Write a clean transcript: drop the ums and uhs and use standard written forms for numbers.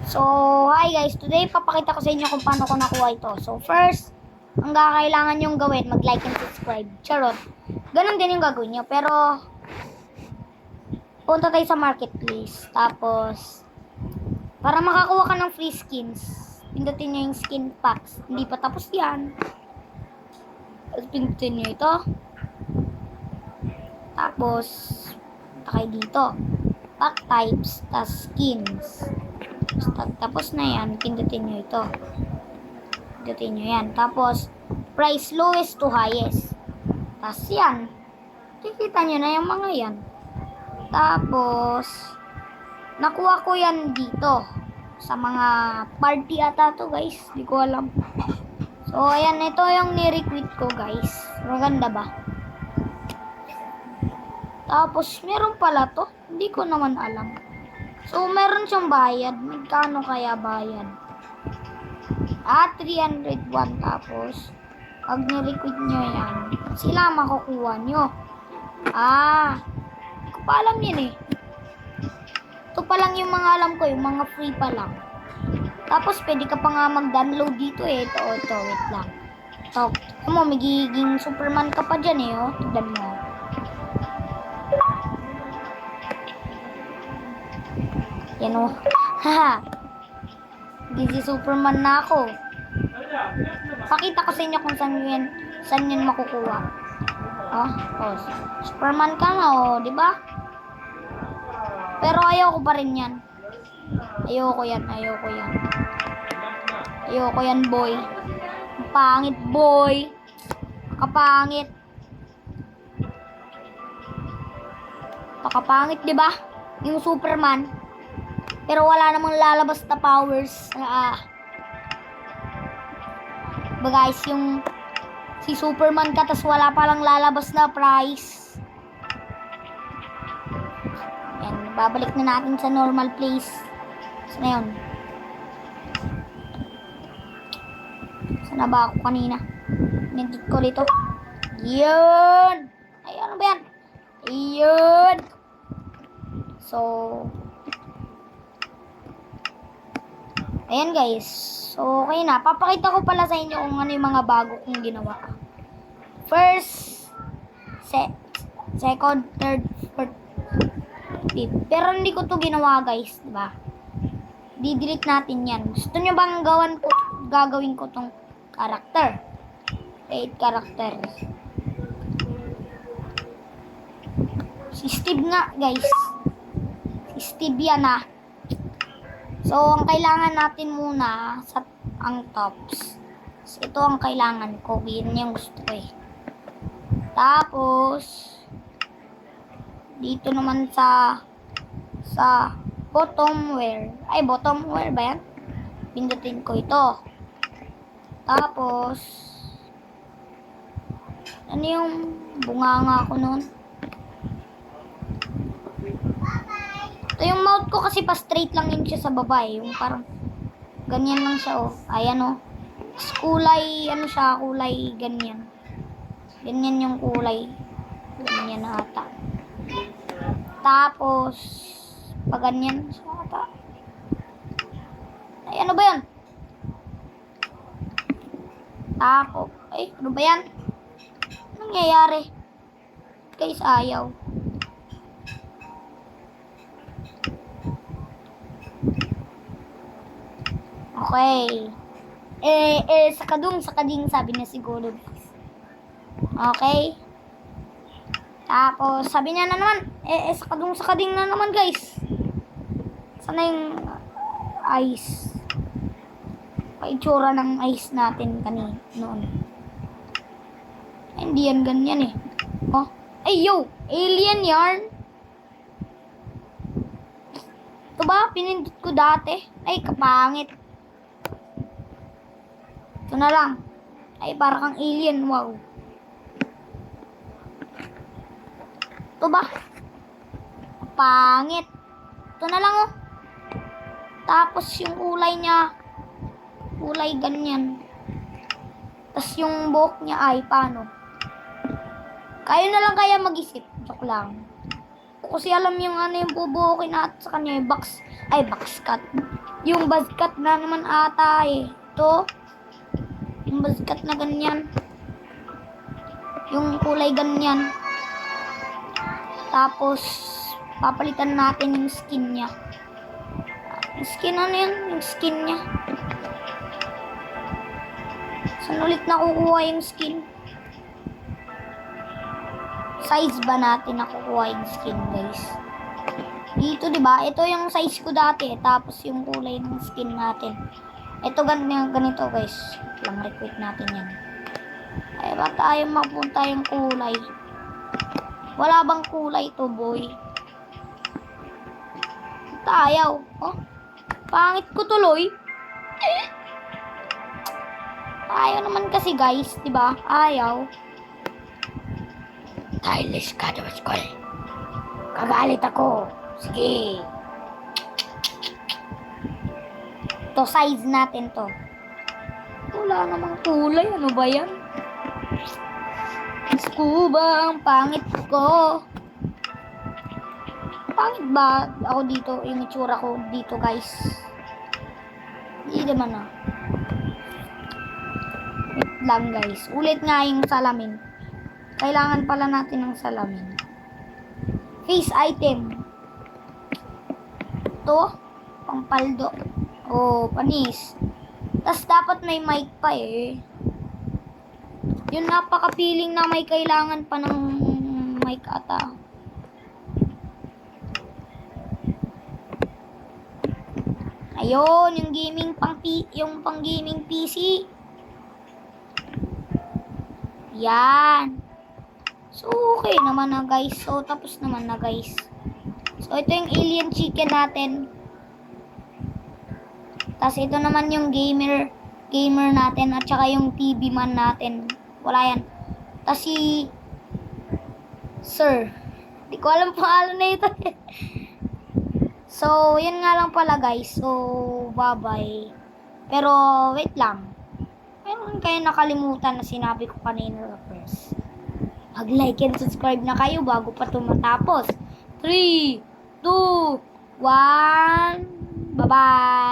So, hi guys. Today, papakita ko sa inyo kung paano ko nakuha ito. So, first, ang kailangan nyong gawin, mag-like and subscribe. Charot. Ganon din yung gagawin nyo. Pero, punta tayo sa marketplace. Tapos, para makakuha ka ng free skins, pindutin nyo yung skin packs. Hindi pa tapos yan. Tapos, pindutin nyo ito. Tapos, punta kayo dito. Pack types, tas skins. Tapos na yan, pindutin nyo ito. Pindutin nyo yan. Tapos, price lowest to highest. Tapos yan. Kikita nyo na yung mga yan. Tapos, nakuha ko yan dito. Sa mga party ata to guys. Di ko alam. So, ayan. Ito yung ni-requit ko guys. Maganda ba? Tapos, meron pala to. Hindi ko naman alam. So, meron siyang bayad. Magkano kaya bayad? 301. Tapos, pag ni-requit nyo yan, sila makukuha nyo. Hindi ko pa alam yan eh. Ito pa lang yung mga alam ko, yung mga free pa lang. Tapos, pwede ka pa nga mag-download dito eh. Ito, wait lang. Ito, mo, magiging Superman ka pa dyan eh, oh. Tignan mo. Yan o. Haha. Gizi Superman na ako. Pakita ko sa inyo kung saan yun makukuha. Superman ka na di ba? Pero ayoko pa rin yan. Ayoko yan, boy. Pangit, boy. Kapangit. Pakapangit, di ba? Yung Superman. Pero wala namang lalabas na powers. Ba guys, yung si Superman ka, tas wala palang lalabas na prize. Yan, babalik na natin sa normal place. Saan na yun? Saan na ba ako kanina? Nindot ko dito. Yun! Ay, ano ba yan? Yun! So, ayan guys. So, okay na. Papakita ko pala sa inyo kung ano yung mga bago kong ginawa. First, second, third, fourth, fifth. Pero hindi ko to ginawa guys. Diba? Di-delete natin yan. Gusto nyo bang gagawin ko tong character? 8 characters. Si Steve nga guys. Si Steve yan So, ang kailangan natin muna ang tops. So, ito ang kailangan ko. Yan yung gusto ko eh. Tapos, dito naman sa bottom wear. Ay, bottom wear ba yan? Pindutin ko ito. Tapos, ano yung bunganga ko nun? Ito yung mouth ko kasi pa straight lang yun siya sa baba eh. Yung parang ganyan lang siya Ayan kulay, kulay ganyan. Ganyan yung kulay. Ganyan ata. Tapos, pag ganyan siya ata. Ay, ano ba yan? Ano ba yan? Anong nangyayari? Guys, ayaw. Okay. Sa kading sabi na siguro. Okay. Tapos, sabi niya na naman, sa kading na naman guys. Sana yung ice. Paitsura ng ice natin noon. Hindi yan ganyan eh. Ay, yo! Alien yarn! Ito ba? Pinindot ko dati. Ay, kapangit. Ito na lang. Ay, para kang alien. Wow. Ito ba? Pangit. Ito na lang Tapos yung kulay niya, kulay ganyan. Tapos yung buhok niya ay paano? Kayo na lang kaya mag-isip. Joke lang. Kasi alam yung yung bubuhukin natin sa kanya yung box cut. Yung buzzcut na naman ata eh. Ito. Yung buzzcut na ganyan. Yung kulay ganyan. Tapos, papalitan natin yung skin niya. Yung skin ano yun? Yung skin niya. Saan ulit nakukuha yung skin? Size ba natin nakukuha yung skin, guys? Dito, di ba? Ito yung size ko dati. Tapos yung kulay ng skin natin. Ito ganito, guys. Lang recruit natin yan. Ay, ba tayo mapunta yung kulay? Wala bang kulay to, boy? Ayaw. Oh, pangit ko tuloy. Ayaw naman kasi, guys. Di ba? Ayaw. Stylish ka, Joskol. Kagalit ako. Sige. To size natin to. Wala namang kulay. Ano ba yan? Scuba, ang pangit ko. Pangit ba ako dito? Yung itsura ko dito, guys. Hindi naman ah. Wait lang, guys. Ulit nga yung salamin. Kailangan pala natin ng salamin. Face item. Ito. Pampaldo. Oh, panis. Tas dapat may mic pa eh. Yung napaka-feeling na may kailangan pa ng mic ata. Ayun, yung gaming pang gaming PC. Yan. So, okay naman na, guys. So, tapos naman na, guys. So, ito yung alien chicken natin. Tapos, ito naman yung gamer natin. At saka yung TV man natin. Wala yan. Tapos, si Sir. Di ko alam pangalan na ito. So, yun nga lang pala, guys. So, bye-bye. Pero, wait lang. Meron kayo nakalimutan na sinabi ko kanina first. Mag-like and subscribe na kayo bago pa ito matapos. 3, 2, 1, bye-bye!